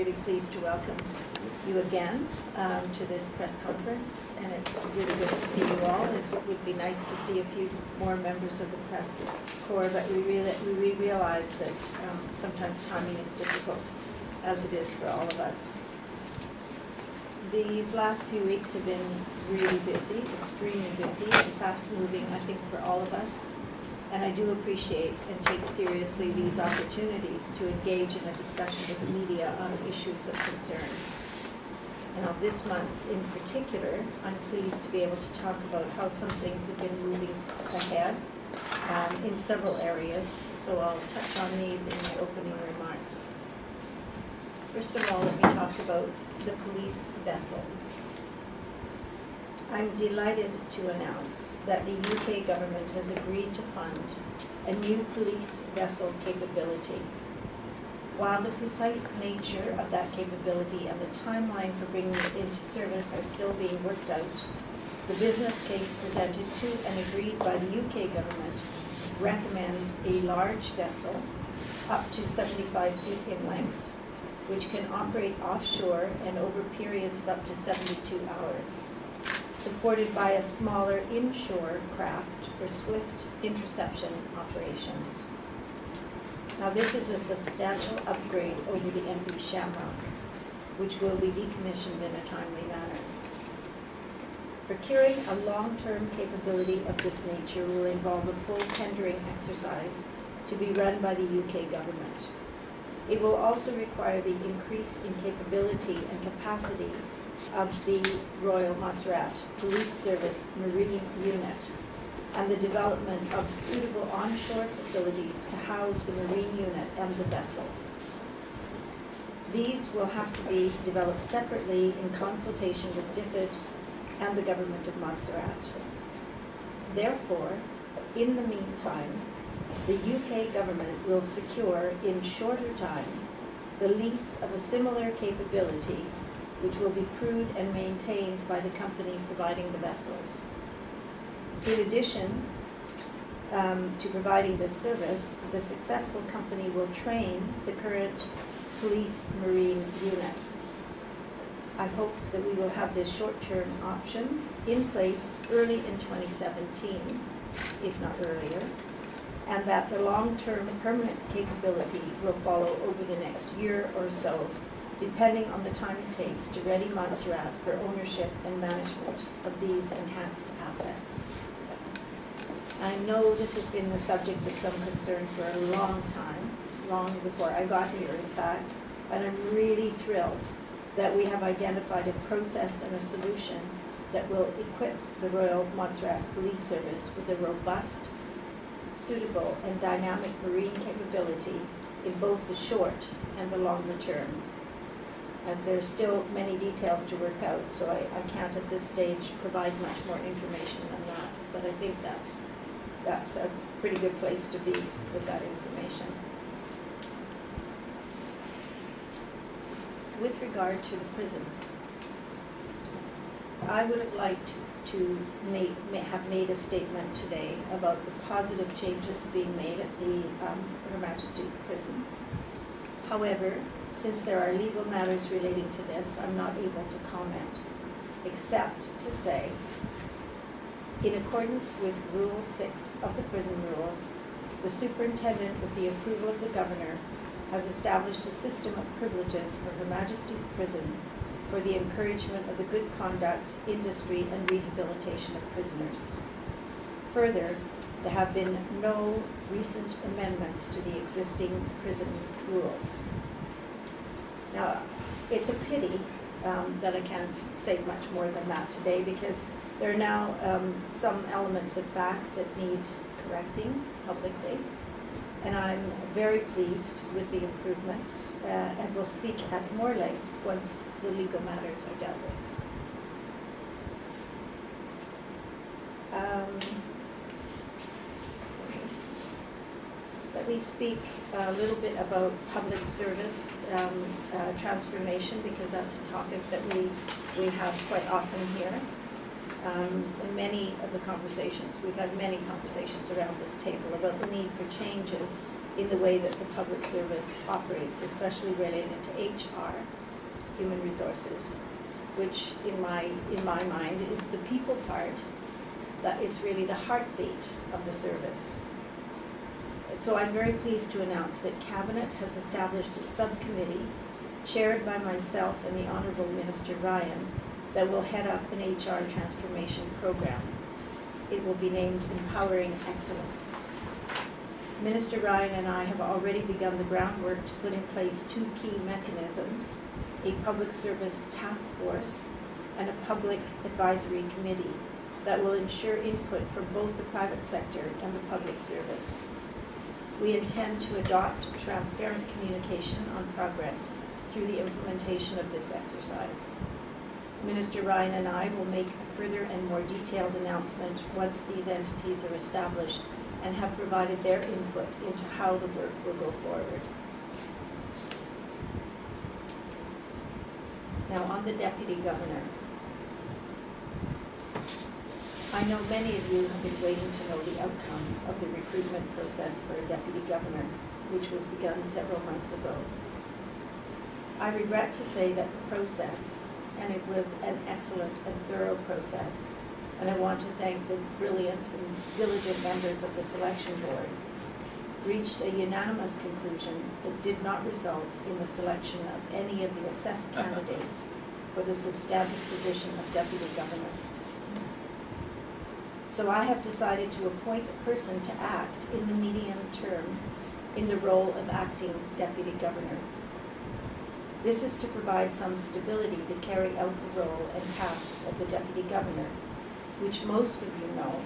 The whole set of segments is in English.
really pleased to welcome you again to this press conference, and it's really good to see you all. It would be nice to see a few more members of the press corps, but we realize that sometimes timing is difficult, as it is for all of us. These last few weeks have been really busy, extremely busy, and fast-moving, I think, for all of us. And I do appreciate and take seriously these opportunities to engage in a discussion with the media on issues of concern. Now, this month in particular, I'm pleased to be able to talk about how some things have been moving ahead in several areas, so I'll touch on these in my opening remarks. First of all, let me talk about the police vessel. I'm delighted to announce that the UK government has agreed to fund a new police vessel capability. While the precise nature of that capability and the timeline for bringing it into service are still being worked out, the business case presented to and agreed by the UK government recommends a large vessel up to 75 feet in length, which can operate offshore and over periods of up to 72 hours, supported by a smaller inshore craft for swift interception operations. Now, this is a substantial upgrade over the MV Shamrock, which will be decommissioned in a timely manner. Procuring a long-term capability of this nature will involve a full tendering exercise to be run by the UK government. It will also require the increase in capability and capacity of the Royal Montserrat Police Service Marine Unit and the development of suitable onshore facilities to house the Marine Unit and the vessels. These will have to be developed separately in consultation with DFID and the Government of Montserrat. Therefore, in the meantime, the UK government will secure in shorter time the lease of a similar capability, which will be crewed and maintained by the company providing the vessels. In addition to providing this service, the successful company will train the current police marine unit. I hope that we will have this short-term option in place early in 2017, if not earlier, and that the long-term permanent capability will follow over the next year or so, depending on the time it takes to ready Montserrat for ownership and management of these enhanced assets. I know this has been the subject of some concern for a long time, long before I got here, in fact, and I'm really thrilled that we have identified a process and a solution that will equip the Royal Montserrat Police Service with a robust, suitable, and dynamic marine capability in both the short and the longer term, as there are still many details to work out, so I can't at this stage provide much more information than that, but I think that's a pretty good place to be with that information. With regard to the prison, I would have liked to have made a statement today about the positive changes being made at the Her Majesty's prison. However, since there are legal matters relating to this, I'm not able to comment, except to say, in accordance with Rule 6 of the prison rules, the superintendent, with the approval of the governor, has established a system of privileges for Her Majesty's prison for the encouragement of the good conduct, industry, and rehabilitation of prisoners. Further, there have been no recent amendments to the existing prison rules. Now, it's a pity that I can't say much more than that today, because there are now some elements of fact that need correcting publicly, and I'm very pleased with the improvements, and will speak at more length once the legal matters are dealt with. Let me speak a little bit about public service transformation, because that's a topic that we have quite often here. In many of the conversations, we've had many conversations around this table about the need for changes in the way that the public service operates, especially related to HR, human resources, which in my mind is the people part, that it's really the heartbeat of the service. So I'm very pleased to announce that Cabinet has established a subcommittee chaired by myself and the Honourable Minister Ryan that will head up an HR transformation program. It will be named Empowering Excellence. Minister Ryan and I have already begun the groundwork to put in place two key mechanisms: a public service task force and a public advisory committee that will ensure input for both the private sector and the public service. We intend to adopt transparent communication on progress through the implementation of this exercise. Minister Ryan and I will make a further and more detailed announcement once these entities are established and have provided their input into how the work will go forward. Now, on the Deputy Governor. I know many of you have been waiting to know the outcome of the recruitment process for a Deputy Governor, which was begun several months ago. I regret to say that the process, and it was an excellent and thorough process, and I want to thank the brilliant and diligent members of the selection board, reached a unanimous conclusion that did not result in the selection of any of the assessed candidates for the substantive position of Deputy Governor. So I have decided to appoint a person to act in the medium term in the role of acting Deputy Governor. This is to provide some stability to carry out the role and tasks of the Deputy Governor, which most of you know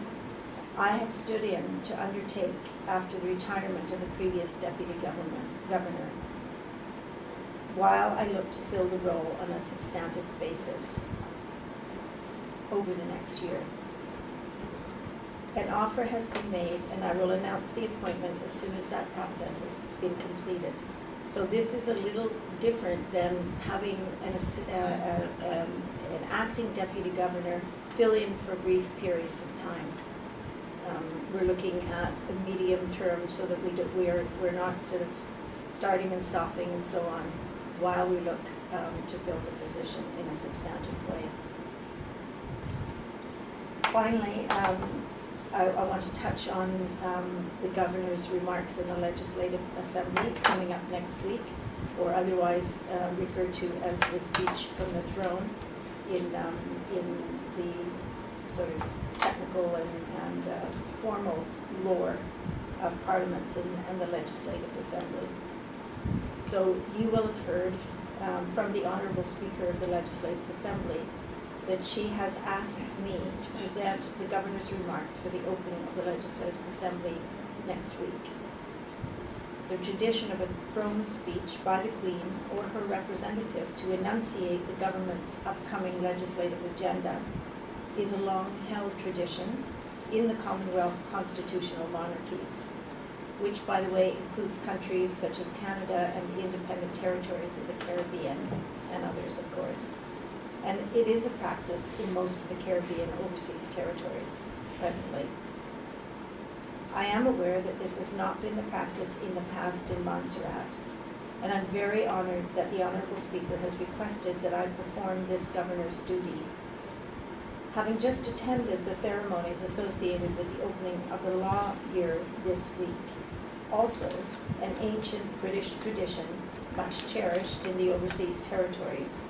I have stood in to undertake after the retirement of the previous Deputy Governor, while I look to fill the role on a substantive basis over the next year. An offer has been made, and I will announce the appointment as soon as that process has been completed. So this is a little different than having an acting Deputy Governor fill in for brief periods of time. We're looking at a medium term so that we're not sort of starting and stopping and so on while we look to fill the position in a substantive way. Finally, I want to touch on the Governor's remarks in the Legislative Assembly coming up next week, or otherwise referred to as the speech from the throne in the sort of technical and formal lore of parliaments and the Legislative Assembly. So you will have heard from the Honourable Speaker of the Legislative Assembly that she has asked me to present the Governor's remarks for the opening of the Legislative Assembly next week. The tradition of a throne speech by the Queen or her representative to enunciate the government's upcoming legislative agenda is a long-held tradition in the Commonwealth constitutional monarchies, which, by the way, includes countries such as Canada and the independent territories of the Caribbean, and others, of course. And it is a practice in most of the Caribbean overseas territories presently. I am aware that this has not been the practice in the past in Montserrat, and I'm very honored that the Honourable Speaker has requested that I perform this Governor's duty. Having just attended the ceremonies associated with the opening of the law year this week, also an ancient British tradition much cherished in the overseas territories,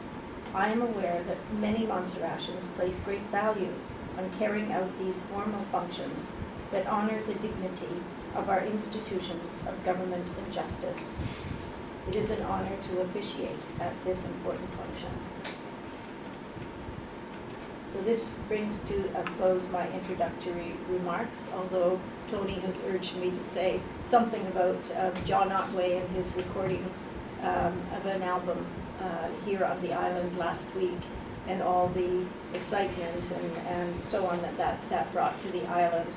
I am aware that many Montserratians place great value on carrying out these formal functions that honor the dignity of our institutions of government and justice. It is an honor to officiate at this important function. So this brings to a close my introductory remarks, although Tony has urged me to say something about John Otway and his recording of an album here on the island last week, and all the excitement and so on that brought to the island.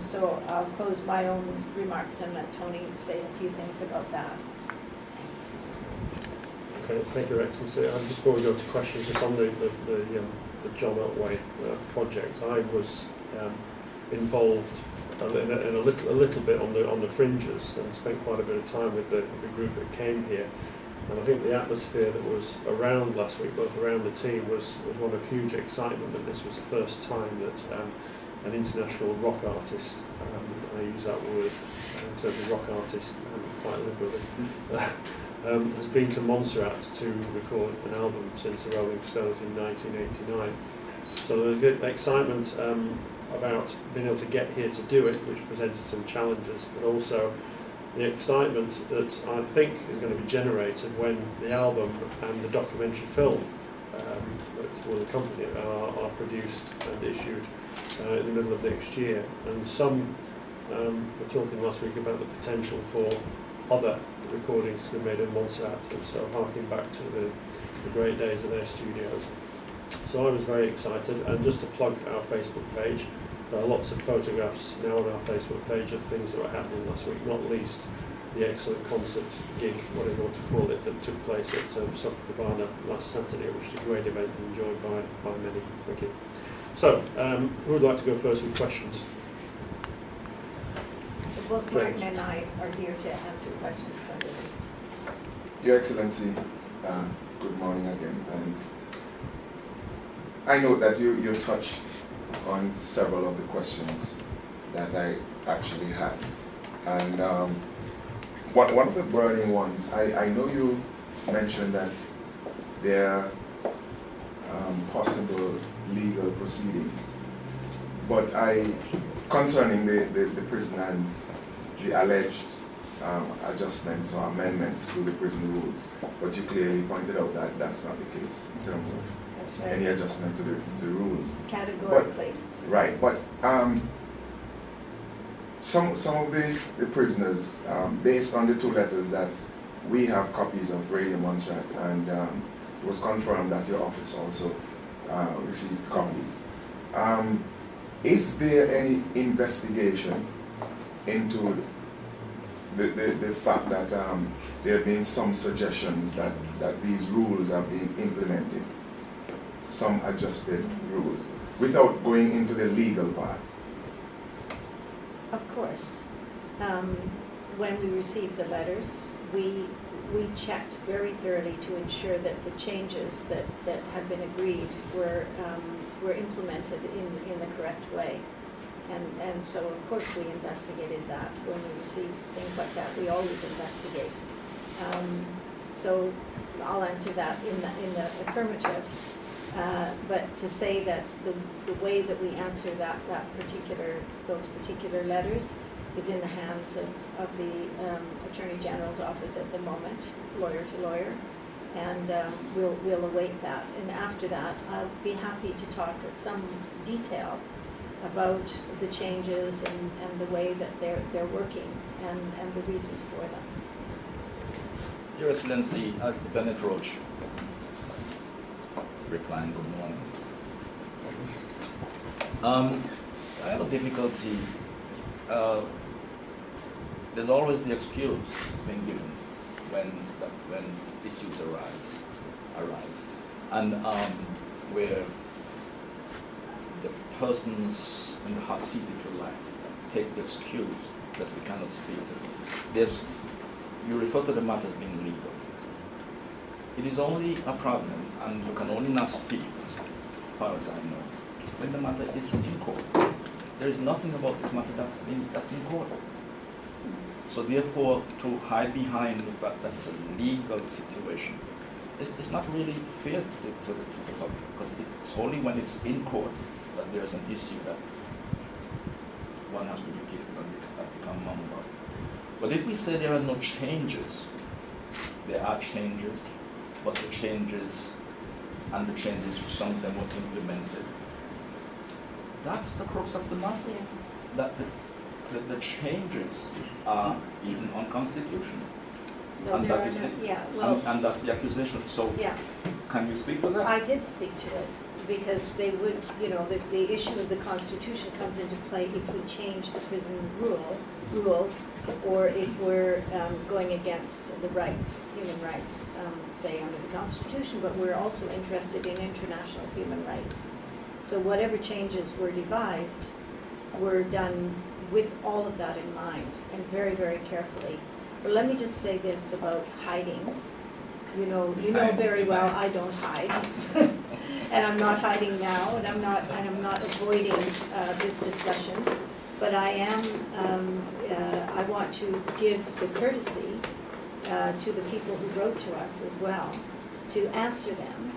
So I'll close my own remarks and let Tony say a few things about that. Thanks. Okay, thank you, Your Excellency. Just before we go to questions, just on the John Otway project, I was involved a little bit on the fringes, and spent quite a bit of time with the group that came here. And I think the atmosphere that was around last week, both around the team, was one of huge excitement that this was the first time that an international rock artist, I use that word in terms of rock artist quite liberally, has been to Montserrat to record an album since the Rolling Stones in 1989. So there's good excitement about being able to get here to do it, which presented some challenges, but also the excitement that I think is going to be generated when the album and the documentary film that will accompany it are produced and issued in the middle of next year. And some were talking last week about the potential for other recordings to be made in Montserrat, and so harking back to the great days of their studios. So I was very excited, and just to plug our Facebook page, there are lots of photographs now on our Facebook page of things that were happening last week, not least the excellent concert gig, whatever you want to call it, that took place at Copacabana last Saturday, which is a great event and enjoyed by many. Thank you. So, who would like to go first with questions? So both Martin and I are here to answer questions from others. Your Excellency, good morning again. And I know that you touched on several of the questions that I actually had. And one of the burning ones, I know you mentioned that there are possible legal proceedings, but concerning the prison and the alleged adjustments or amendments to the prison rules, but you clearly pointed out that that's not the case in terms of That's right. any adjustment to the rules. Categorically. Right, but some of the prisoners, based on the two letters that we have copies of Radio Montserrat, and it was confirmed that your office also received copies. Is there any investigation into the fact that there have been some suggestions that these rules are being implemented, some adjusted rules, without going into the legal part? Of course. When we received the letters, we checked very thoroughly to ensure that the changes that have been agreed were implemented in the correct way. And so, of course, we investigated that. When we receive things like that, we always investigate. So I'll answer that in the affirmative. But to say that the way that we answer those particular letters is in the hands of the Attorney General's office at the moment, lawyer to lawyer, and we'll await that. And after that, I'll be happy to talk at some detail about the changes and the way that they're working and the reasons for them. Your Excellency, Bennett Roach, replying, good morning. I have a difficulty. There's always the excuse being given when issues arise, and where the persons in the hot seat, if you like, take the excuse that we cannot speak to. You refer to the matter as being legal. It is only a problem, and you can only not speak, as far as I know, when the matter is in court. There is nothing about this matter that's in court. So therefore, to hide behind the fact that it's a legal situation, it's not really fair to the public, because it's only when it's in court that there's an issue that one has to be careful and become mum about. But if we say there are no changes, there are changes, but the changes some of them were implemented. That's the crux of the matter. Yes. That the changes are even unconstitutional. No, and there that are is no, the, yeah, well, and that's the accusation. So yeah. can you speak to that? I did speak to it, because they would, the issue of the Constitution comes into play if we change the prison rules, or if we're going against the rights, human rights, say under the Constitution, but we're also interested in international human rights. So whatever changes were devised were done with all of that in mind and very, very carefully. But let me just say this about hiding. You know very well I don't hide. And I'm not hiding now, and I'm not avoiding this discussion. But I am, I want to give the courtesy to the people who wrote to us as well, to answer them,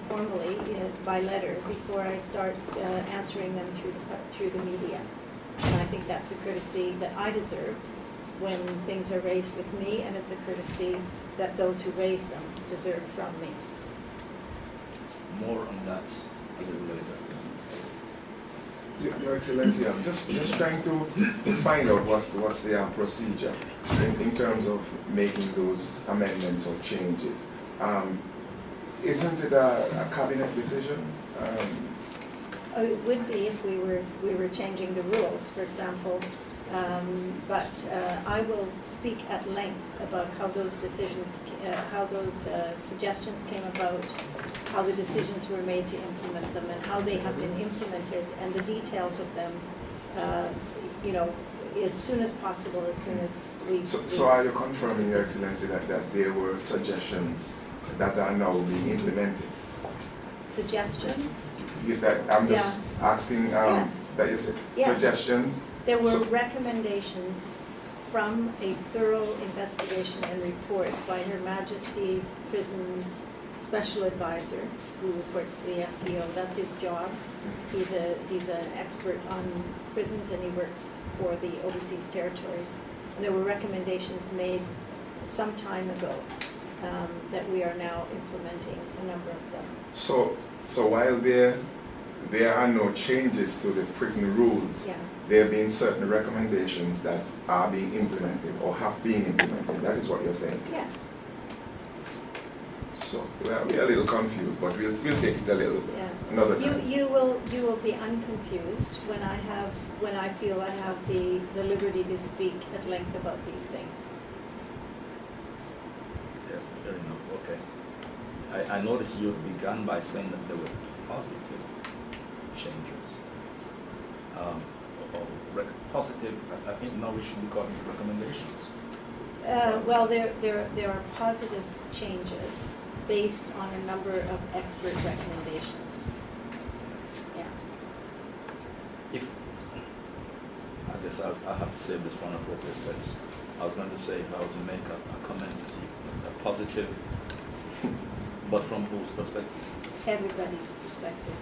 formally by letter before I start answering them through the media. And I think that's a courtesy that I deserve when things are raised with me, and it's a courtesy that those who raise them deserve from me. More on that a little later. Your Excellency, I'm just trying to find out what's the procedure in terms of making those amendments or changes. Isn't it a cabinet decision? It would be if we were changing the rules, for example. But I will speak at length about how those decisions, how those suggestions came about, how the decisions were made to implement them, and how they have been implemented, and the details of them, as soon as possible, as soon as we... So are you confirming, Your Excellency, that there were suggestions that are now being implemented? Suggestions? I'm just asking Yes. that you said Yeah. suggestions. There were So- recommendations from a thorough investigation and report by Her Majesty's Prisons Special Advisor, who reports to the FCO. That's his job. He's an expert on prisons, and he works for the overseas territories. And there were recommendations made some time ago that we are now implementing, a number of them. So while there are no changes to the prison rules, Yeah. there have been certain recommendations that are being implemented or have been implemented. That is what you're saying. Yes. So we're a little confused, but we'll take it a little Yeah. another time. You will be unconfused when I feel I have the liberty to speak at length about these things. Yeah, fair enough. Okay. I noticed you began by saying that there were positive changes. Positive, I think now we should be calling it recommendations. Well, there are positive changes based on a number of expert recommendations. Yeah. If, I guess I'll have to save this for an appropriate place. I was going to say if I were to make a comment, a positive, but from whose perspective? Everybody's perspective.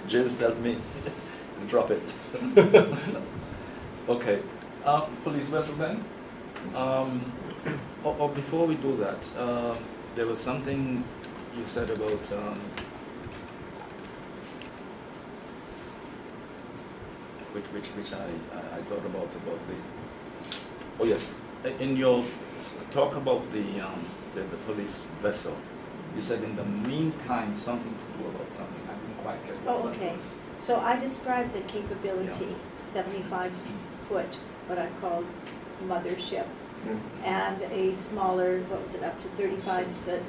James tells me, drop it. Okay, police vessel then. Or before we do that, there was something you said about which I thought about the. Oh yes, in your talk about the police vessel. You said in the meantime something to do about something. I didn't quite get what that Okay. was. So I described the capability, 75 foot, what I called mothership, and a smaller, what was it, up to 35 foot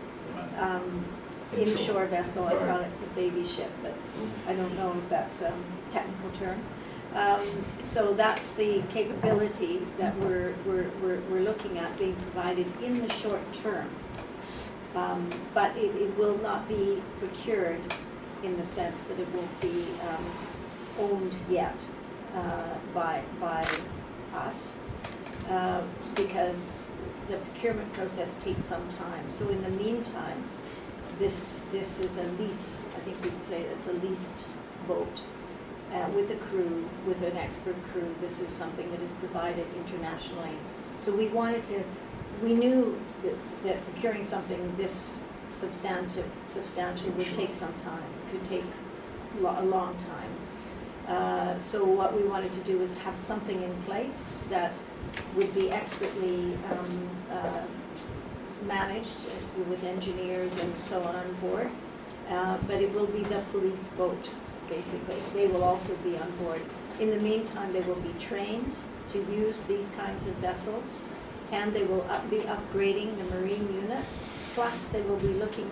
inshore vessel. I call it the baby ship, but I don't know if that's a technical term. So that's the capability that we're looking at being provided in the short term. But it will not be procured in the sense that it won't be owned yet by us because the procurement process takes some time. So in the meantime, this is a lease. I think we'd say it's a leased boat with a crew, with an expert crew. This is something that is provided internationally. So we knew that procuring something this substantial would take some time. It could take a long time. So what we wanted to do is have something in place that would be expertly managed with engineers and so on board. But it will be the police boat, basically. They will also be on board. In the meantime, they will be trained to use these kinds of vessels, and they will be upgrading the marine unit Plus, they will be looking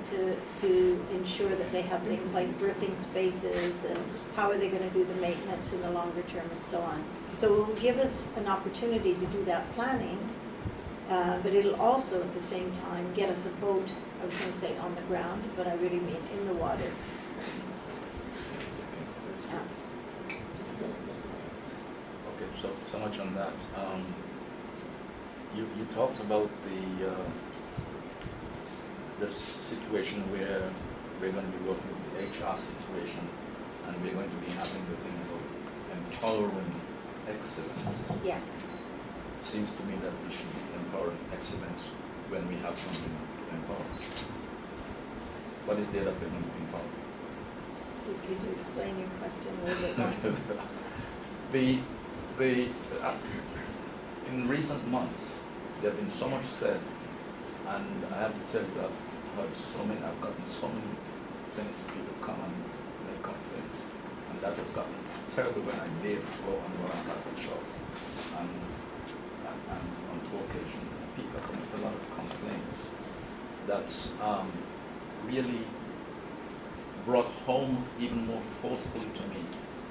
to ensure that they have things like birthing spaces and how are they going to do the maintenance in the longer term and so on. So it will give us an opportunity to do that planning, but it'll also at the same time get us a boat, I was going to say on the ground, but I really mean in the water. Okay, so much on that. You talked about this situation where we're going to be working with the HR situation, and we're going to be having the thing about empowering excellence. Yeah. It seems to me that we should be empowering excellence when we have something to empower. What is there that we're going to empower? Could you explain your question a little bit more? In recent months, there have been so much said, and I have to tell you, I've gotten so many things, people come and make complaints, and that has gotten terrible when I did go on Castle Shop and on two occasions, and people are coming with a lot of complaints that really brought home even more forcefully to me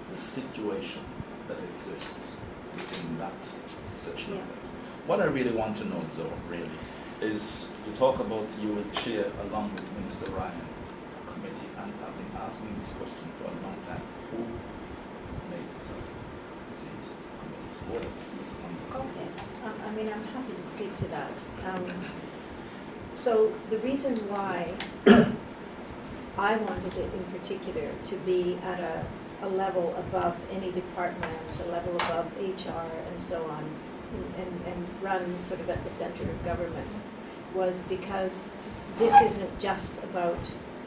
the situation that exists within that section of things. What I really want to know, though, really, is you talk about you will chair along with Minister Ryan a committee, and I've been asking this question for a long time. Who makes these committees? What are the people on the committees? Okay, I mean, I'm happy to speak to that. So the reason why I wanted it in particular to be at a level above any department, a level above HR and so on, and run sort of at the center of government, was because this isn't just about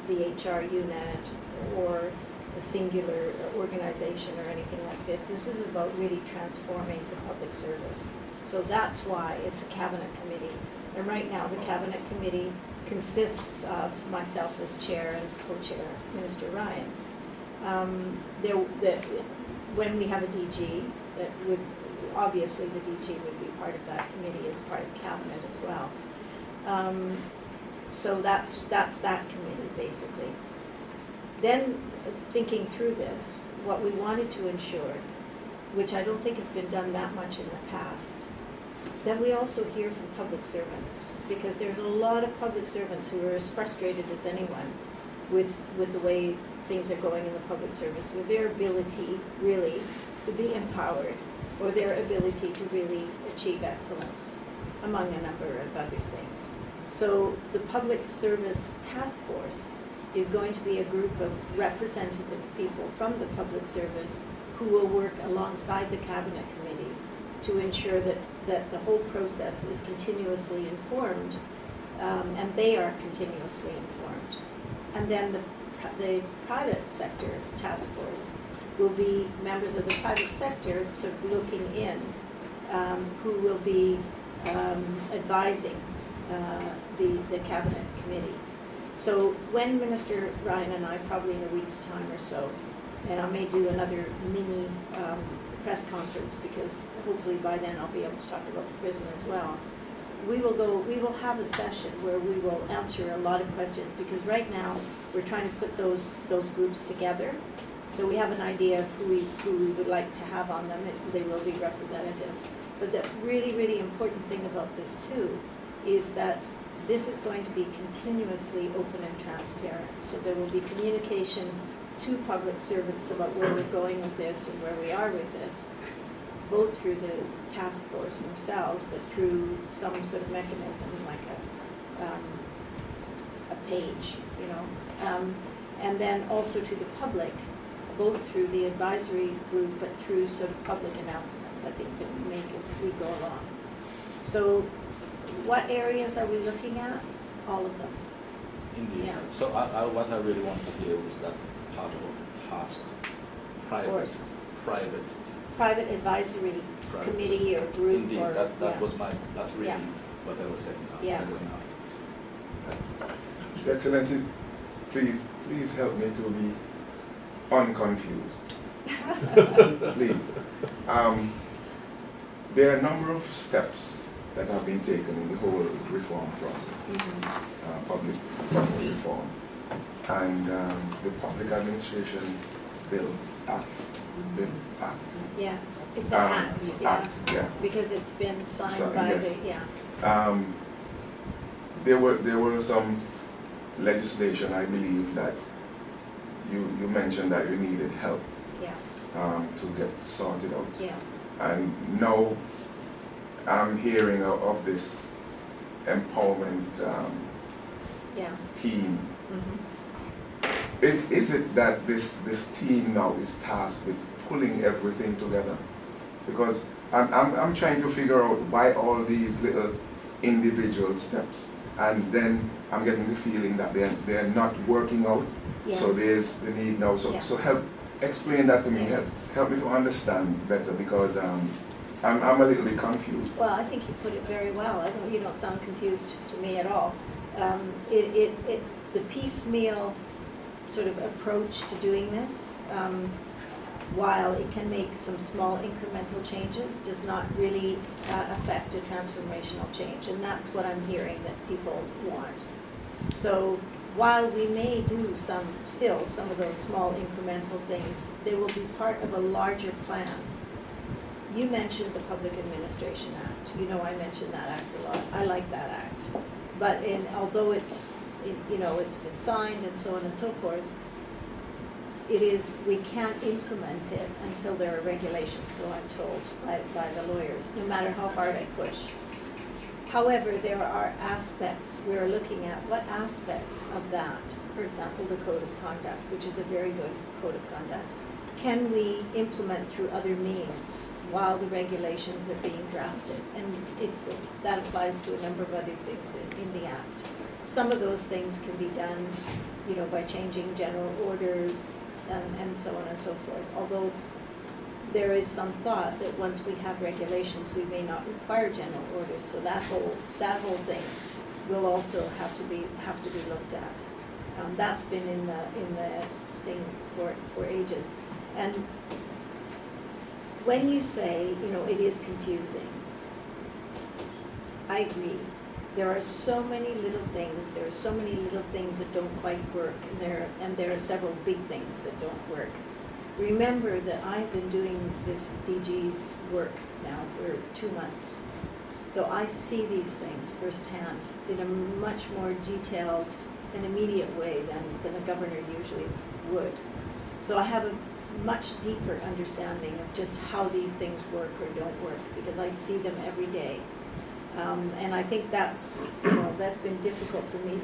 the HR unit or a singular organization or anything like this. This is about really transforming the public service. So that's why it's a cabinet committee. And right now the cabinet committee consists of myself as chair and co-chair, Minister Ryan. When we have a DG, that would obviously the DG would be part of that committee as part of cabinet as well. So that's that committee basically. Then thinking through this, what we wanted to ensure, which I don't think has been done that much in the past, that we also hear from public servants, because there's a lot of public servants who are as frustrated as anyone with the way things are going in the public service, with their ability really to be empowered, or their ability to really achieve excellence, among a number of other things. So the Public Service Task Force is going to be a group of representative people from the public service who will work alongside the Cabinet Committee to ensure that the whole process is continuously informed, and they are continuously informed. And then the private sector task force will be members of the private sector sort of looking in, who will be advising the Cabinet Committee. So when Minister Ryan and I, probably in a week's time or so, and I may do another mini press conference, because hopefully by then I'll be able to talk about the prison as well. We will have a session where we will answer a lot of questions, because right now we're trying to put those groups together. So we have an idea of who we would like to have on them, and they will be representative. But the really, really important thing about this too is that this is going to be continuously open and transparent. So there will be communication to public servants about where we're going with this and where we are with this, both through the task force themselves, but through some sort of mechanism like a page, you know, and then also to the public, both through the advisory group, but through sort of public announcements, I think, that we make as we go along. So what areas are we looking at? All of them. Indeed. Yeah. So what I really want to hear is that part of the task, Private advisory committee or group. Indeed, or, that's really what I was getting at. Yes. Excellency, please help me to be unconfused. Please. There are a number of steps that have been taken in the whole reform process, public sector reform, and the Public Administration Bill Act. Yes, it's an act, yeah, Act, yeah. because it's been signed So, by yes. the, yeah. There were some legislation, I believe, that you mentioned that you needed help Yeah, to get sorted out. yeah, And now I'm hearing of this empowerment yeah. team. Mhm. Is it that this team now is tasked with pulling everything together? Because I'm trying to figure out why all these little individual steps, and then I'm getting the feeling that they're not working out. So Yes. there's the need now. So Yeah. so help explain that to me. Yeah. Help me to understand better, because I'm a little bit confused. Well, I think you put it very well. You don't sound confused to me at all. The piecemeal sort of approach to doing this, while it can make some small incremental changes, does not really affect a transformational change. And that's what I'm hearing that people want. So while we may do some of those small incremental things, they will be part of a larger plan. You mentioned the Public Administration Act. You know I mention that act a lot. I like that act. But although it's been signed and so on and so forth, we can't implement it until there are regulations, so I'm told by the lawyers, no matter how hard I push. However, there are aspects, we're looking at what aspects of that, for example, the Code of Conduct, which is a very good Code of Conduct, can we implement through other means while the regulations are being drafted? And that applies to a number of other things in the Act. Some of those things can be done, by changing general orders and so on and so forth. Although there is some thought that once we have regulations, we may not require general orders. So that whole thing will also have to be looked at. That's been in the thing for ages. And when you say, it is confusing, I agree. There are so many little things. There are so many little things that don't quite work, and there are several big things that don't work. Remember that I've been doing this DG's work now for 2 months. So I see these things firsthand in a much more detailed and immediate way than a governor usually would. So I have a much deeper understanding of just how these things work or don't work, because I see them every day. And I think that's been difficult for me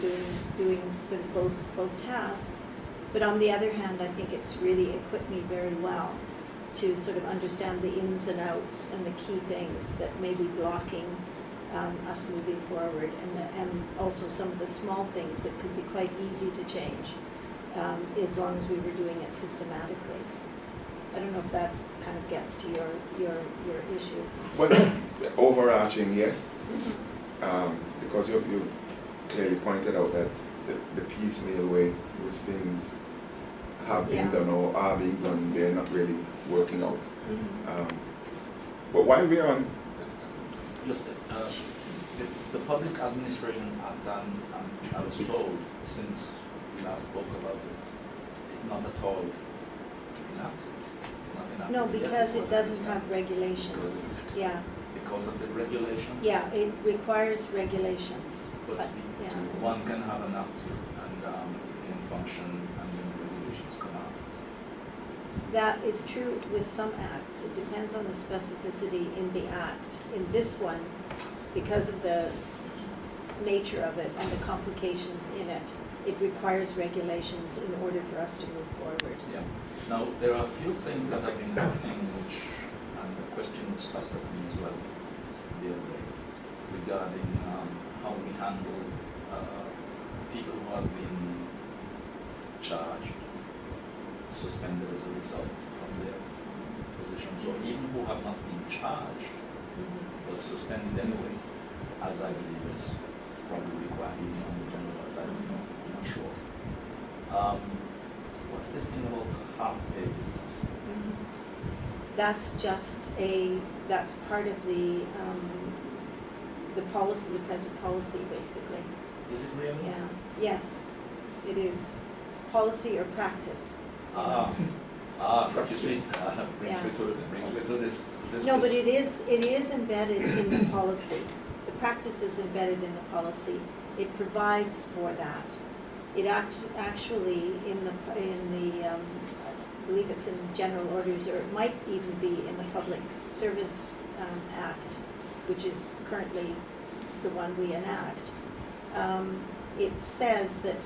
doing sort of both tasks. But on the other hand, I think it's really equipped me very well to sort of understand the ins and outs and the key things that may be blocking us moving forward, and also some of the small things that could be quite easy to change as long as we were doing it systematically. I don't know if that kind of gets to your issue. Well, overarching, yes, because you clearly pointed out that the piecemeal way which things have been done or are being done, they're not really working out. But while we are on... Just the Public Administration Act, I was told since we last spoke about it, it's not at all enacted. It's not enacted. No, yet, because is it what I doesn't understand. have regulations. Yeah, Because of the regulation? yeah, it requires regulations. But yeah. one can have an act and it can function and then regulations come after. That is true with some acts. It depends on the specificity in the act. In this one, because of the nature of it and the complications in it, it requires regulations in order for us to move forward. Yeah. Now, there are a few things that have been happening which, and the question was asked of me as well the other day, regarding how we handle people who have been charged, suspended as a result from their positions, or even who have not been charged, but suspended anyway, as I believe is probably required even on the general laws. I don't know, I'm not sure. What's this thing about half-pay business? That's part of the the policy, the present policy, basically. Is it really? Yeah, yes, it is. Policy or practice. What you see, brings Yeah. me to this. No, but it is embedded in the policy. The practice is embedded in the policy. It provides for that. It actually, I believe it's in general orders, or it might even be in the Public Service Act, which is currently the one we enact. It says that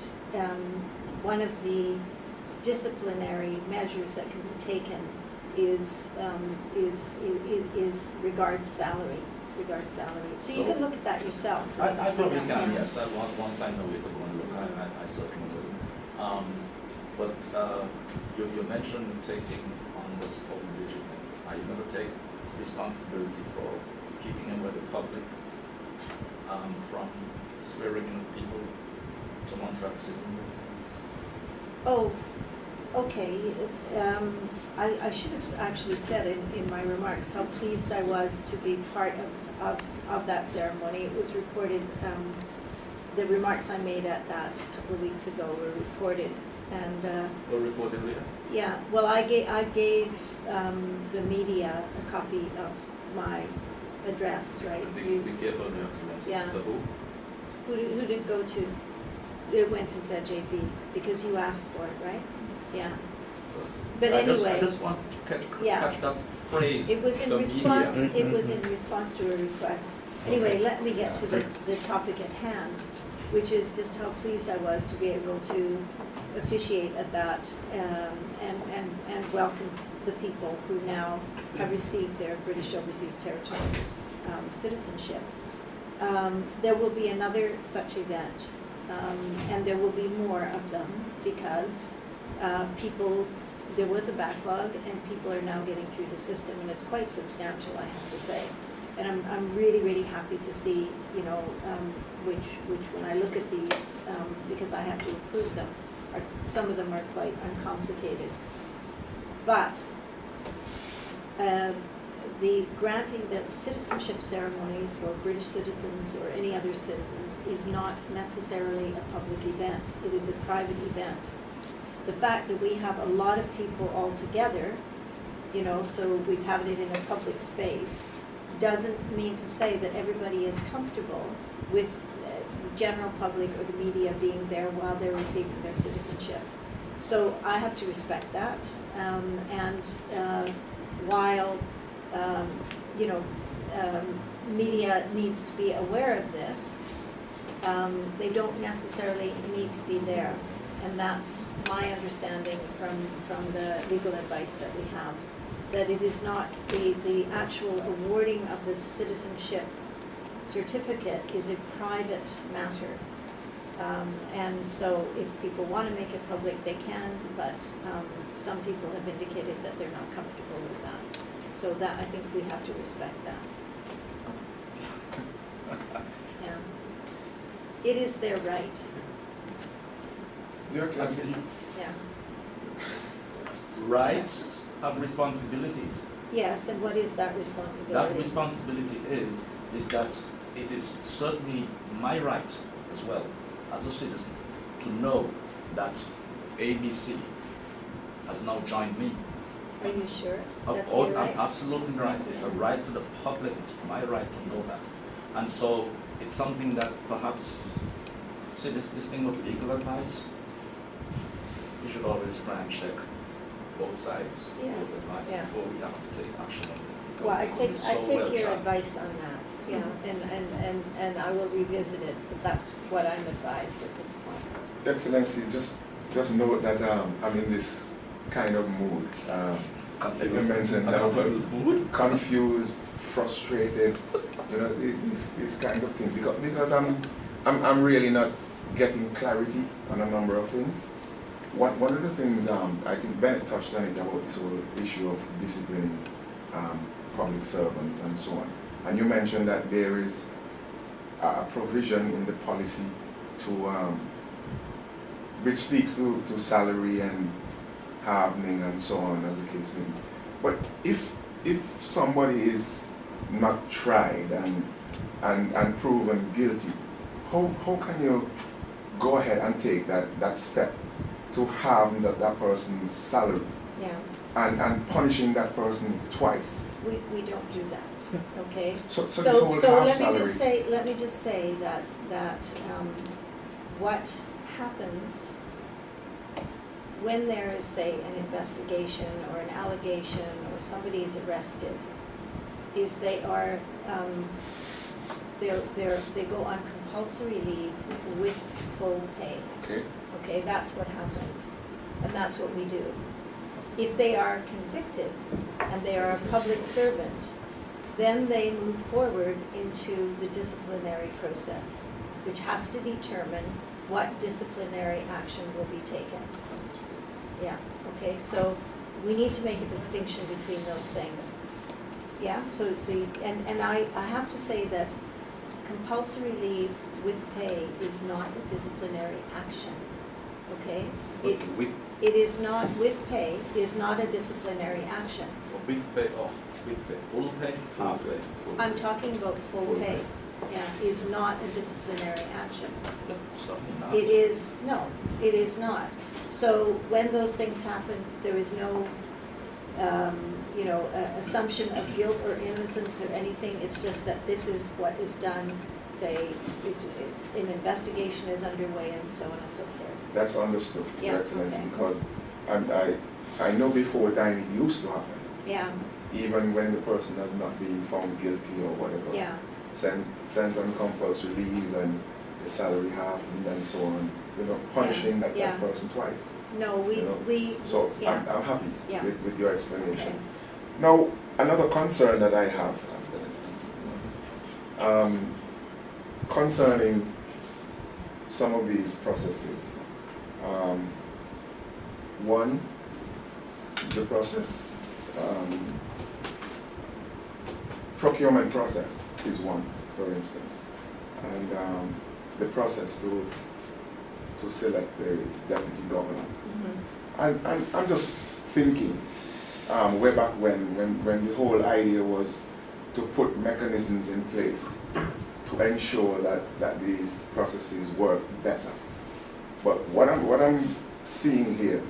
one of the disciplinary measures that can be taken is regards salary. So you can look at that yourself. I and see probably that, can, yeah. yes. Once I know it, to go and look, I certainly will. But you mentioned taking on this whole duty thing. Are you going to take responsibility for keeping in with the public from swearing in of people to Montreat citizenry? Oh, okay. I should have actually said in my remarks how pleased I was to be part of that ceremony. It was reported, the remarks I made at that a couple of weeks ago were reported. And Were reported later? yeah, well, I gave the media a copy of my address, right? Be careful, Your Excellency. Yeah. The who? Who did it go to? It went to ZJB because you asked for it, right? Yeah. But I anyway, just wanted to Yeah. catch that phrase. it was in the response. media. It was in response to a request. Anyway, let me get to the topic at hand, which is just how pleased I was to be able to officiate at that and welcome the people who now have received their British Overseas Territory citizenship. There will be another such event, and there will be more of them because there was a backlog and people are now getting through the system, and it's quite substantial, I have to say. And I'm really, really happy to see, which when I look at these, because I have to approve them, some of them are quite uncomplicated. But the granting the citizenship ceremony for British citizens or any other citizens is not necessarily a public event. It is a private event. The fact that we have a lot of people all together, so we've had it in a public space, doesn't mean to say that everybody is comfortable with the general public or the media being there while they're receiving their citizenship. So I have to respect that. While media needs to be aware of this, they don't necessarily need to be there. And that's my understanding from the legal advice that we have, that it is not the actual awarding of the citizenship certificate is a private matter. And so if people want to make it public, they can, but some people have indicated that they're not comfortable with that. So that, I think we have to respect that. Yeah. It is their right. Your Excellency, Yeah. Rights have responsibilities. Yes, and what is that responsibility? That responsibility is that it is certainly my right as well as a citizen to know that ABC has now joined me. Are you sure? That's Oh, your right? I'm absolutely right. It's a right to the public. It's my right to know that. And so it's something that perhaps, see this thing with legal advice, we should always try and check both sides of Yes, the advice yeah. before we have to take action on it. because Well, I it could take be so well your charged. advice on that, yeah, and I will revisit it, but that's what I'm advised at this point. Excellency, just note that I'm in this kind of mood. You mentioned that confused, frustrated, these kinds of things because I'm really not getting clarity on a number of things. One of the things I think Bennett touched on it about this whole issue of disciplining public servants and so on. And you mentioned that there is a provision in the policy to which speaks to salary and halvening and so on, as the case may be. But if somebody is not tried and and proven guilty, how can you go ahead and take that step to halve that person's salary Yeah, and punishing that person twice? we don't do that, okay? So this whole half salary. let me just say that what happens when there is, say, an investigation or an allegation or somebody is arrested, is they are they go on compulsory leave with full pay. Okay. Okay, that's what happens, and that's what we do. If they are convicted and they are a public servant, then they move forward into the disciplinary process, which has to determine what disciplinary action will be taken. Yeah, okay, so we need to make a distinction between those things. Yeah, so you, and I have to say that compulsory leave with pay is not a disciplinary action, okay? It is not, with pay, is not a disciplinary action. With pay, full pay, half pay. I'm talking about full pay. Yeah, is not a disciplinary action. Certainly not. It is, no, it is not. So when those things happen, there is no, assumption of guilt or innocence or anything. It's just that this is what is done, say, if an investigation is underway and so on and so forth. That's understood, Yeah, Your Excellency, okay. because I know before time it used to happen, Yeah, even when the person has not been found guilty or whatever. yeah, Sent on compulsory leave and the salary half and so on, punishing that person twice. no, we, So yeah. I'm happy Yeah. with your explanation. Okay. Now, another concern that I have concerning some of these processes. One, the process, procurement process is one, for instance, and the process to select the deputy governor. Mhm. And I'm just thinking, way back when the whole idea was to put mechanisms in place to ensure that these processes work better. But what I'm seeing here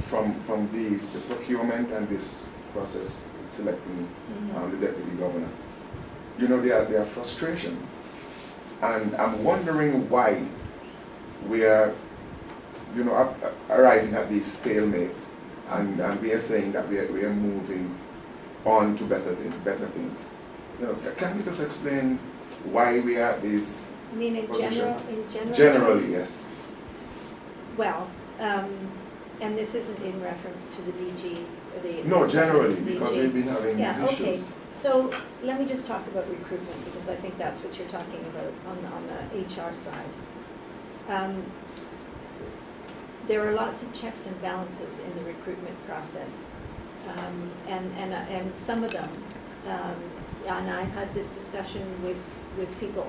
from the procurement and this process selecting Mhm. the deputy governor, there are frustrations, and I'm wondering why we are arriving at these stalemates, and we are saying that we are moving on to better things. Can you just explain why we are at these? You mean in position? general? Generally, terms? yes. Well, and this isn't in reference to the DG, No, generally, the because DG. we've been having these Yeah, okay. issues. So let me just talk about recruitment, because I think that's what you're talking about on the HR side. There are lots of checks and balances in the recruitment process, and some of them, and I've had this discussion with people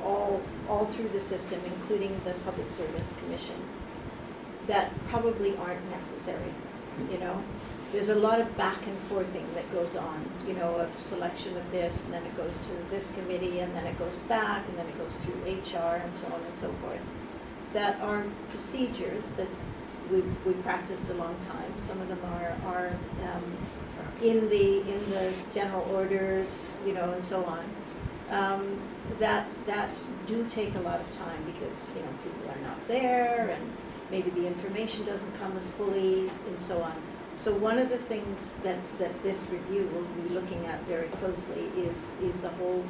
all through the system, including the Public Service Commission, that probably aren't necessary, There's a lot of back and forthing that goes on, of selection of this, and then it goes to this committee, and then it goes back, and then it goes through HR, and so on and so forth. That are procedures that we practiced a long time. Some of them are in the general orders, and so on. That do take a lot of time because people are not there, and maybe the information doesn't come as fully, and so on. So one of the things that this review will be looking at very closely is the whole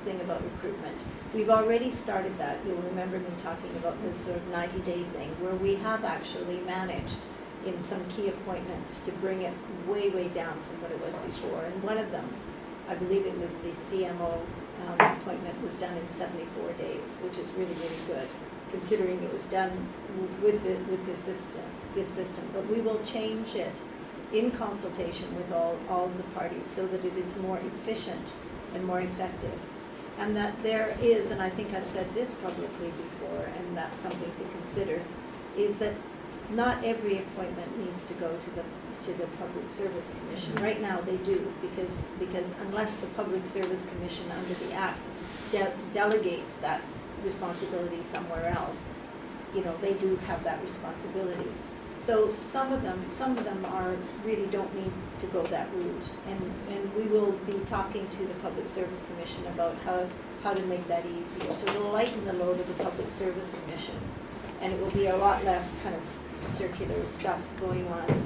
thing about recruitment. We've already started that. You'll remember me talking about this sort of 90-day thing, where we have actually managed in some key appointments to bring it way, way down from what it was before. And one of them, I believe it was the CMO appointment, was done in 74 days, which is really, really good, considering it was done with this system. But we will change it in consultation with all of the parties so that it is more efficient and more effective. And that there is, and I think I've said this publicly before, and that's something to consider, is that not every appointment needs to go to the Public Service Commission. Right now they do, because unless the Public Service Commission under the Act delegates that responsibility somewhere else, they do have that responsibility. So some of them are really don't need to go that route, and we will be talking to the Public Service Commission about how to make that easier. So it'll lighten the load of the Public Service Commission, and it will be a lot less kind of circular stuff going on,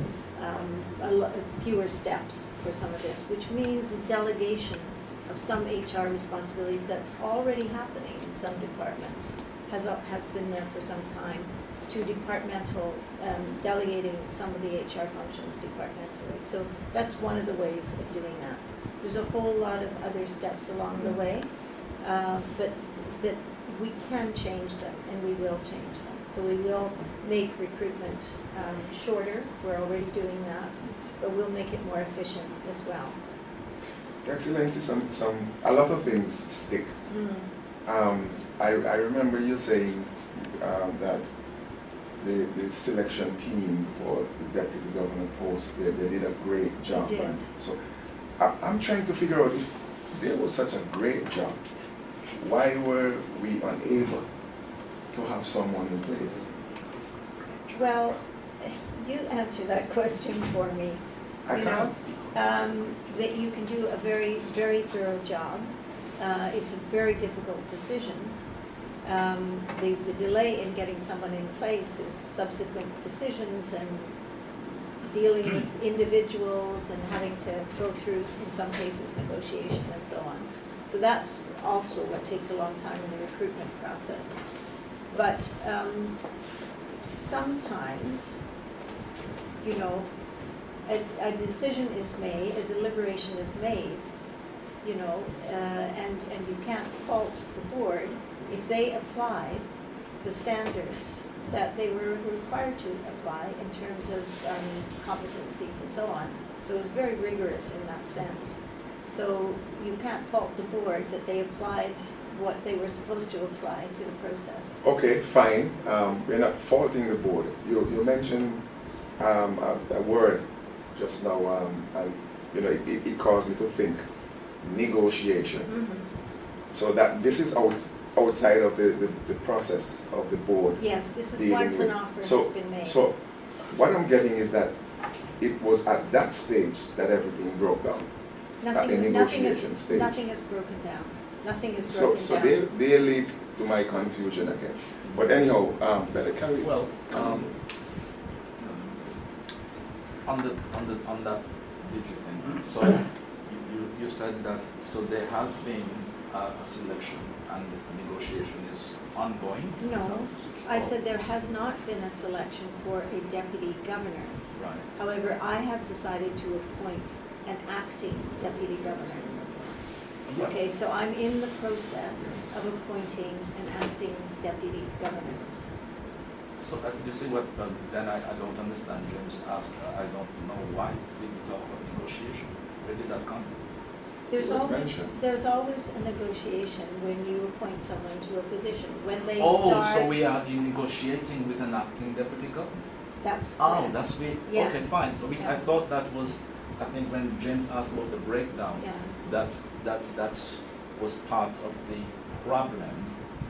fewer steps for some of this, which means the delegation of some HR responsibilities that's already happening in some departments has been there for some time, to departmental, delegating some of the HR functions departmentally. So that's one of the ways of doing that. There's a whole lot of other steps along the way, but we can change them, and we will change them. So we will make recruitment shorter. We're already doing that, but we'll make it more efficient as well. Your Excellency, a lot of things stick. I remember you saying that the selection team for the deputy governor post, they did a great job. They did. And so I'm trying to figure out, if there was such a great job, why were we unable to have someone in place? Well, you answer that question for me. I can't. That you can do a very, very thorough job. It's a very difficult decisions. The delay in getting someone in place is subsequent decisions and dealing with individuals and having to go through, in some cases, negotiation and so on. So that's also what takes a long time in the recruitment process. But sometimes, a decision is made, a deliberation is made, and you can't fault the board if they applied the standards that they were required to apply in terms of competencies and so on. So it was very rigorous in that sense. So you can't fault the board that they applied what they were supposed to apply to the process. Okay, fine. We're not faulting the board. You mentioned a word just now. It caused me to think. Negotiation. Mm-hmm. So that this is outside of the process of the board. Yes, this is dealing once an with- offer so, has been made. So what I'm getting is that it was at that stage that everything broke down. At the negotiation stage. Nothing is broken down. Nothing is So broken down. there leads to my confusion again. But anyhow, better carry. Well, on that digi thing, so you said that, so there has been a selection and the negotiation is ongoing? Is that No, what you I said? said there has not been a selection for a deputy governor. Right. However, I have decided to appoint an acting deputy governor. Okay, so I'm in the process of appointing an acting deputy governor. So you see what, then I don't understand. James asked, I don't know why did we talk about negotiation? Where did that come? There's It was always, mentioned. there's always a negotiation when you appoint someone to a position. When they Oh, start, so we are negotiating with an acting deputy governor? that's Oh, correct. that's we, Yeah. okay, fine. So I Yeah. thought that was, I think when James asked about the breakdown, Yeah. that was part of the problem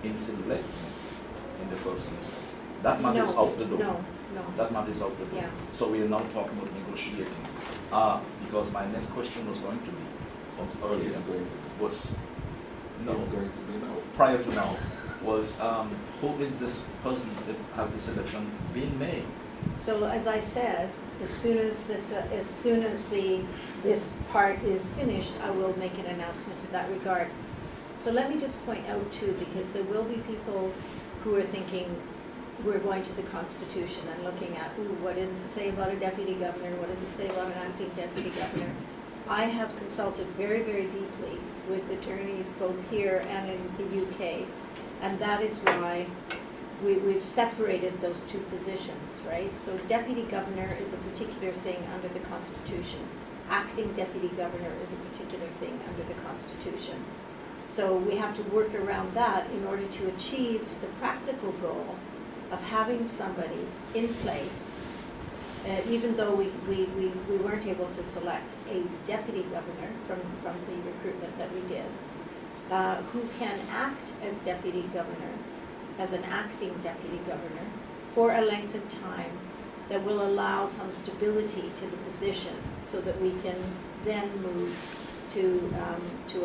in selecting in the first instance. That matter is out the door. No. That matter is out the door. Yeah. So we are now talking about negotiating. Because my next question was going to be, earlier, It's going was, no, It's going to be now. prior to now, was who is this person that has the selection been made? So as I said, as soon as this part is finished, I will make an announcement to that regard. So let me just point out too, because there will be people who are thinking we're going to the Constitution and looking at, what does it say about a deputy governor? What does it say about an acting deputy governor? I have consulted very, very deeply with attorneys both here and in the UK, and that is why we've separated those two positions, right? So deputy governor is a particular thing under the Constitution. Acting deputy governor is a particular thing under the Constitution. So we have to work around that in order to achieve the practical goal of having somebody in place, even though we weren't able to select a deputy governor from the recruitment that we did, who can act as deputy governor, as an acting deputy governor, for a length of time that will allow some stability to the position so that we can then move to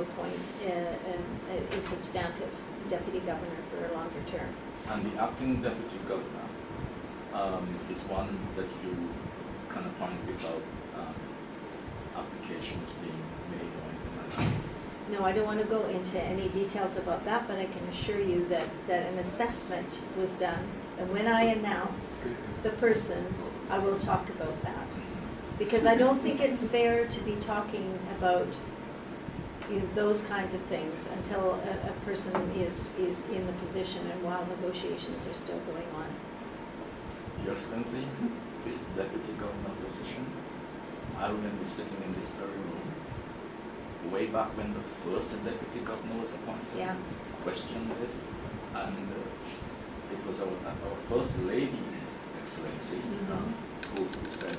appoint a substantive deputy governor for a longer term. And the acting deputy governor is one that you can appoint without applications being made or anything like that. No, I don't want to go into any details about that, but I can assure you that an assessment was done. And when I announce the person, I will talk about that. Because I don't think it's fair to be talking about those kinds of things until a person is in the position and while negotiations are still going on. Your Excellency, this deputy governor position, I remember sitting in this very room way back when the first deputy governor was appointed, Yeah. questioned it, and it was our first lady, Excellency, who said,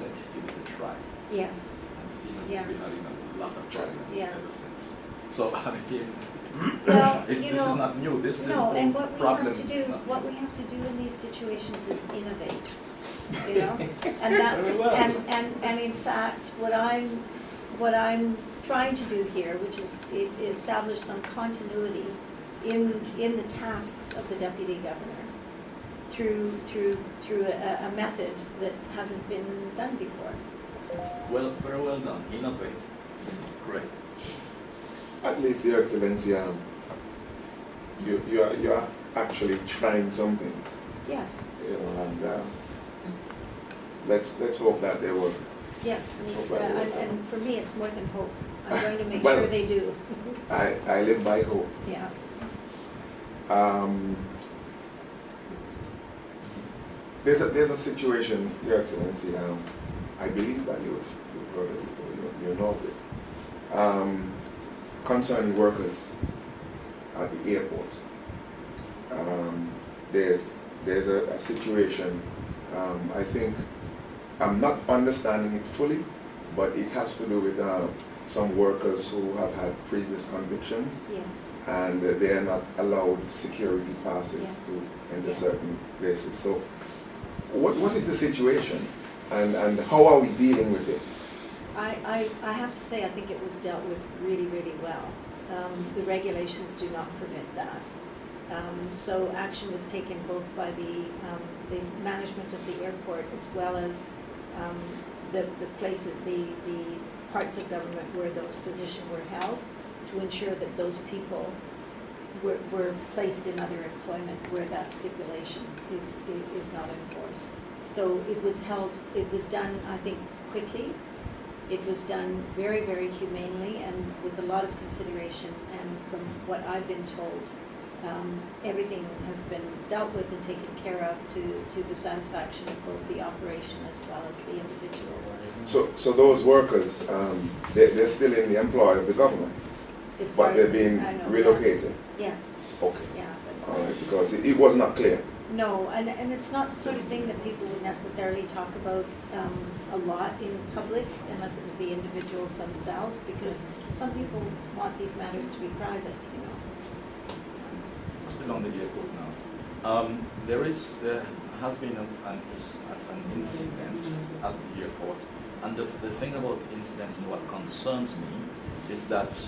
let's give it a try. Yes. And it seems as Yeah. if we're having a lot of tries Yeah. ever since. So again, Well, this is not new. This no, and what we problem have to do, is not what new. we have to do in these situations is innovate, you know? And that's, Very well. and in fact, what I'm trying to do here, which is establish some continuity in the tasks of the deputy governor through a method that hasn't been done before. Well, very well done. Innovate. Great. At least, Your Excellency, you are actually trying some things, Yes, you know, and let's hope that they work. yes, Let's hope that they work. and for me, it's more than hope. I'm going to make Well- sure they do. I live by hope. Yeah. There's a situation, Your Excellency. I believe that you've heard of it or you know of it. Concerning workers at the airport. There's a situation. I think I'm not understanding it fully, but it has to do with some workers who have had previous convictions, Yes. and they are not allowed security passes Yes. to enter Yes. certain places. So, what is the situation, and how are we dealing with it? I have to say, I think it was dealt with really, really well. The regulations do not permit that. So action was taken both by the management of the airport as well as the places, the parts of government where those positions were held, to ensure that those people were placed in other employment where that stipulation is not enforced. So it was done, I think, quickly. It was done very, very humanely and with a lot of consideration, and from what I've been told, everything has been dealt with and taken care of to the satisfaction of both the operation as well as the individuals. So those workers, they're still in the employ of the government, As far but they're as being I know, relocated. Yes, Okay, yeah, that's all right. right, because it was not clear. No, and it's not the sort of thing that people would necessarily talk about a lot in public unless it was the individuals themselves, because some people want these matters to be private, you know. Still on the airport now. There has been an incident at the airport, and the thing about the incident and what concerns me is that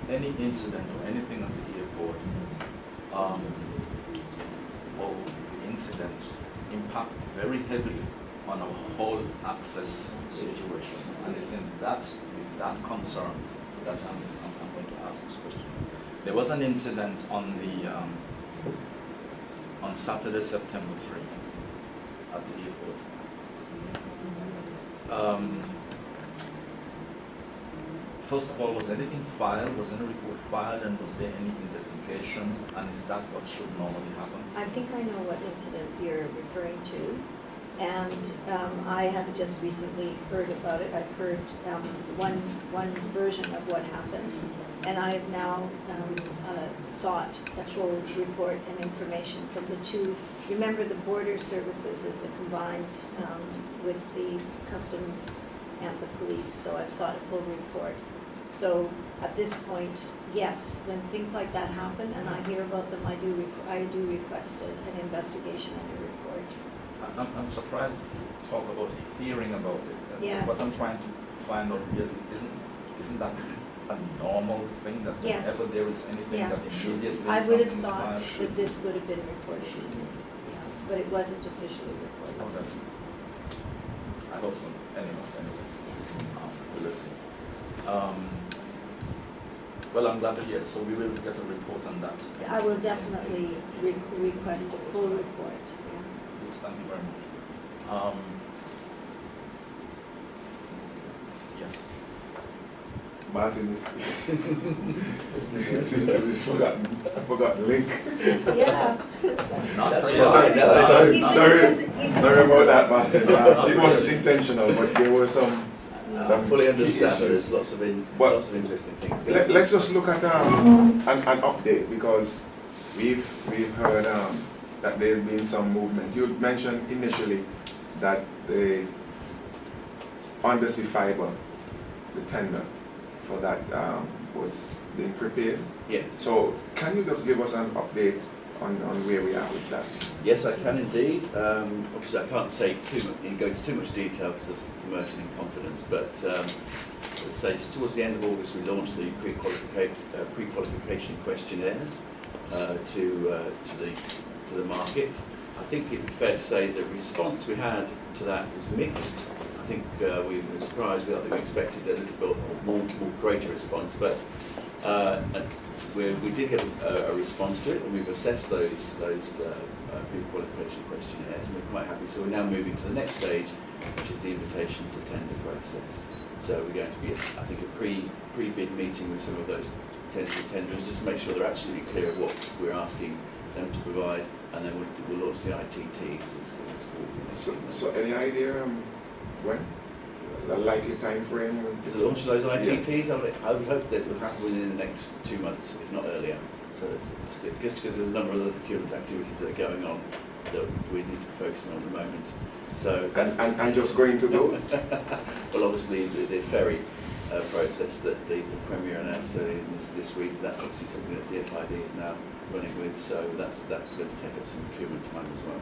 any incident or anything at the airport, or the incidents impact very heavily on our whole access situation, and it's with that concern that I'm going to ask this question. There was an incident on Saturday, September 3, at the airport. First of all, was anything filed? Was any report filed, and was there any investigation? And is that what should normally happen? I think I know what incident you're referring to. And I have just recently heard about it. I've heard one version of what happened, and I have now sought a full report and information from the two. Remember, the border services is a combined with the customs and the police, so I've sought a full report. So at this point, yes, when things like that happen and I hear about them, I do request an investigation and a report. I'm surprised you talk about hearing about it. Yes. What I'm trying to find out really isn't that a normal thing that Yes. whenever there is anything Yeah. that immediately I would have something thought transpires, that this would have been reported to me, but it wasn't officially Oh, reported to that's, me. I hope so. Anyway. We'll see. Well, I'm glad to hear it. So we will get a report on that. I will definitely request a full report, yeah. Yes, thank you very much. Yes. Martin is seems to be forgotten link. Yeah. Not That's very fine. well. Sorry, He's sorry, he's sorry about that, Martin. No, It wasn't intentional, but there were some. I fully understand that issues. there's lots of interesting things going on. Let's just look at an update, because we've heard that there's been some movement. You mentioned initially that the undersea fiber, the tender for that was being prepared. Yeah. So can you just give us an update on where we are with that? Yes, I can indeed. Obviously, I can't say go into too much detail because of commercial in confidence, but let's say just towards the end of August, we launched the pre-qualification questionnaires to the market. I think it'd be fair to say the response we had to that was mixed. I think we were surprised. I think we expected a little bit more greater response, but we did get a response to it, and we've assessed those pre-qualification questionnaires, and we're quite happy. So we're now moving to the next stage, which is the invitation to tender process. So we're going to be, I think, a pre-bid meeting with some of those potential tenderers, just to make sure they're absolutely clear of what we're asking them to provide, and then we'll launch the ITTs. It's called. So any idea when? The likely time frame? The launch of those ITTs, Yes. I would hope that will happen within the next 2 months, if not earlier. So just because there's a number of other procurement activities that are going on that we need to be focusing on at the moment. So And just going to those? well, obviously the ferry process that the Premier announced this week, that's obviously something that DFID is now running with. So that's going to take up some procurement time as well.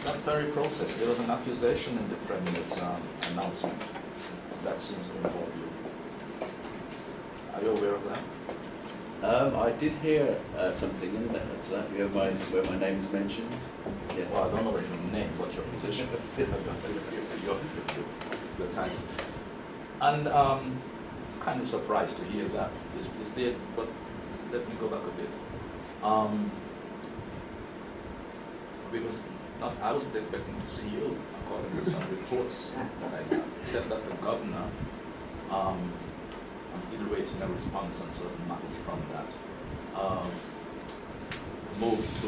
That very process, there was an accusation in the Premier's announcement that seems to involve you. Are you aware of that? I did hear something in there to that, where my name is mentioned. Yes. Well, I don't know your name, but your position. Your title. And kind of surprised to hear that. Is there, but let me go back a bit. Because I wasn't expecting to see you, according to some reports that I got, except that the governor, I'm still waiting a response on certain matters from that, moved to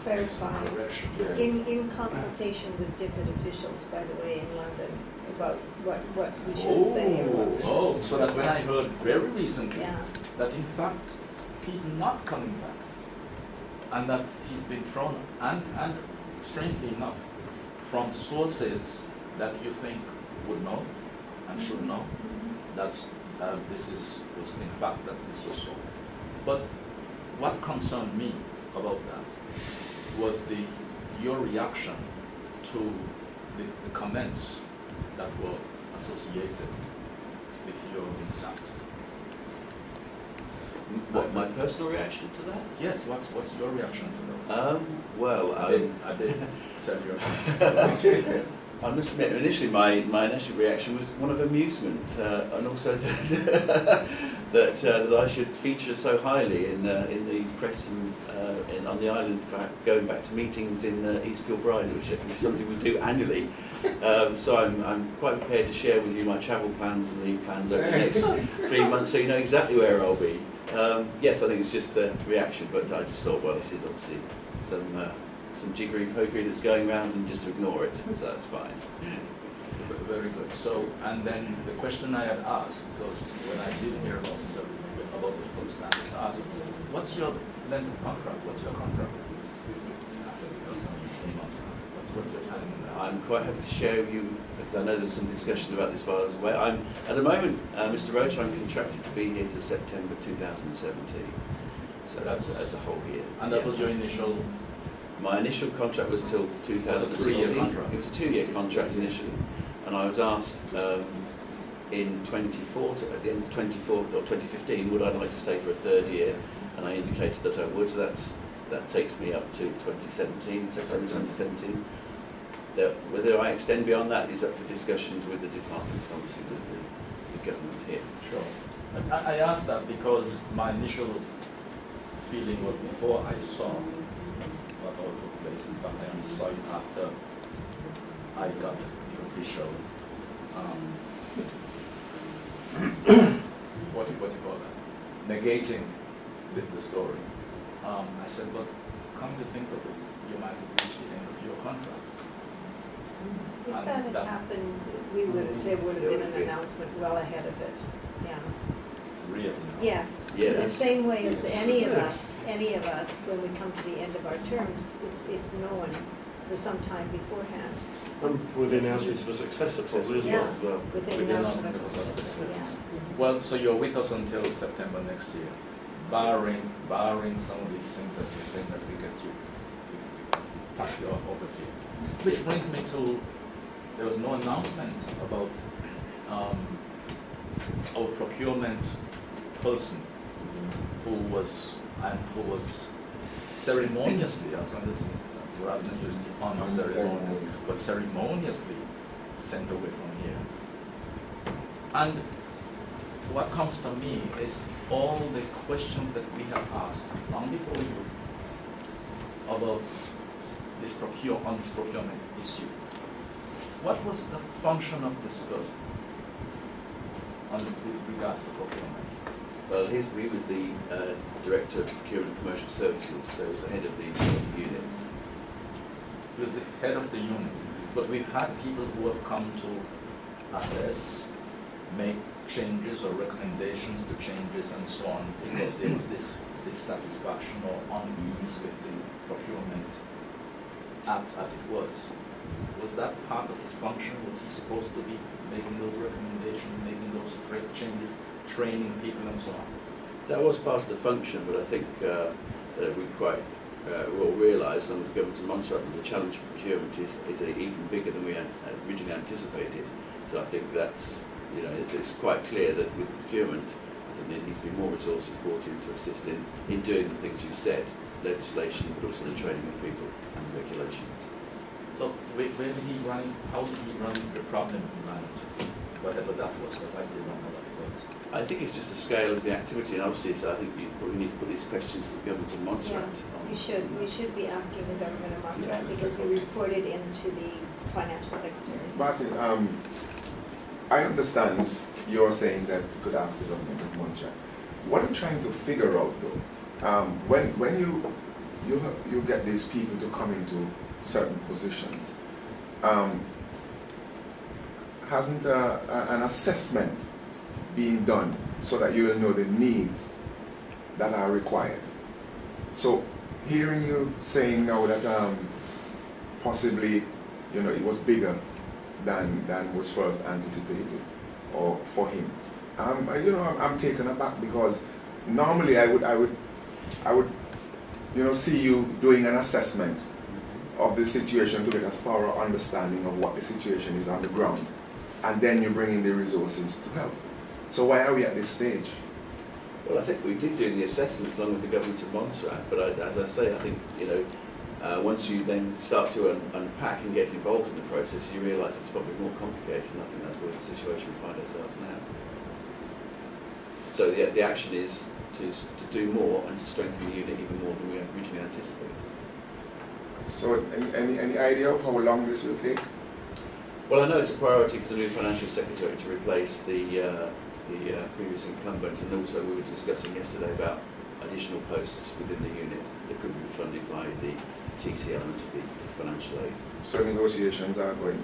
Verify. direction. In consultation with different officials, by the way, in London, about what we should say and what we shouldn't. Oh, so that when I heard very recently Yeah, that in fact he's not coming back, and that he's been thrown, and strangely enough, from sources that you think would know and should know, that this was in fact that this was so. But what concerned me about that was your reaction to the comments that were associated with your insight. What, my personal reaction to that? Yes, what's your reaction to those? Well, I did tell you. I must admit, initially my initial reaction was one of amusement, and also that I should feature so highly in the press and on the island for going back to meetings in East Kilbride, which is something we do annually. So I'm quite prepared to share with you my travel plans and leave plans over the next 3 months, so you know exactly where I'll be. Yes, I think it's just the reaction, but I just thought, well, this is obviously some some jiggery-pokery that's going around and just to ignore it, so that's fine. Very good. So, and then the question I had asked, because when I did hear about the full status, I asked, what's your length of contract? What's your contract? I said, because what's your time? I'm quite happy to share with you, because I know there's some discussion about this while I was away. At the moment, Mr. Roach, I'm contracted to be here to September 2017. So that's a whole year. And that was your initial? My initial contract was till 2016. Was it a 3-year contract? It was a 2-year contract initially. And I was asked in 2014, at the end of 2015, would I like to stay for a 3rd year? And I indicated that I would, so that takes me up to 2017, September 2017. Whether I extend beyond that is up for discussions with the departments, obviously with the government here. Sure. I asked that because my initial feeling was before I saw what all took place. In fact, I only saw it after I got the official, what do you call that? Negating the story. I said, but come to think of it, you might have reached the end of your contract. If And that had that- happened, there would have been an announcement well ahead of it, yeah. Really? Yes, Yes. the same way as any of us, when we come to the end of our terms, it's known for some time beforehand, And with the announcement of a successor probably as Yeah. well. As well. with the With the announcement of announcement of successor, yeah. Well, so you're with us until September next year, barring some of these things that you're saying that we get you pack you off over here. Which brings me to, there was no announcement about our procurement person who was ceremoniously, I was going to say, rather than just unceremoniously, but ceremoniously sent away from here. And what comes to me is all the questions that we have asked long before you about this procurement issue. What was the function of this person with regards to procurement? Well, he was the Director of Procurement and Commercial Services, so he was the head of the unit. He was the head of the unit, but we've had people who have come to assess, make changes or recommendations to changes and so on, because there was this dissatisfaction or unease with the procurement act as it was. Was that part of his function? Was he supposed to be making those recommendations, making those changes, training people and so on? That was part of the function, but I think we quite well realised under the government of Montserrat that the challenge for procurement is even bigger than we had originally anticipated. So I think that's, it's quite clear that with procurement, I think there needs to be more resources brought in to assist in doing the things you said, legislation, but also the training of people and regulations. So where did he run? How did he run into the problem he ran into? Whatever that was, because I still don't know what it was. I think it's just the scale of the activity, and obviously, so I think you probably need to put these questions to the government of Montserrat. Yeah, you should be asking the government of Montserrat because you reported into the financial secretary. Martin, I understand you're saying that you could ask the government of Montserrat. What I'm trying to figure out though, when you get these people to come into certain positions, hasn't an assessment been done so that you will know the needs that are required? So hearing you saying now that possibly it was bigger than was first anticipated or for him, I'm taken aback because normally I would see you doing an assessment of the situation to get a thorough understanding of what the situation is on the ground, and then you bring in the resources to help. So why are we at this stage? Well, I think we did do the assessments along with the government of Montserrat, but as I say, I think, once you then start to unpack and get involved in the process, you realise it's probably more complicated, and I think that's where the situation we find ourselves now. So the action is to do more and to strengthen the unit even more than we originally anticipated. So any idea of how long this will take? Well, I know it's a priority for the new financial secretary to replace the previous incumbent, and also we were discussing yesterday about additional posts within the unit that could be funded by the TC element of the financial aid. So negotiations are going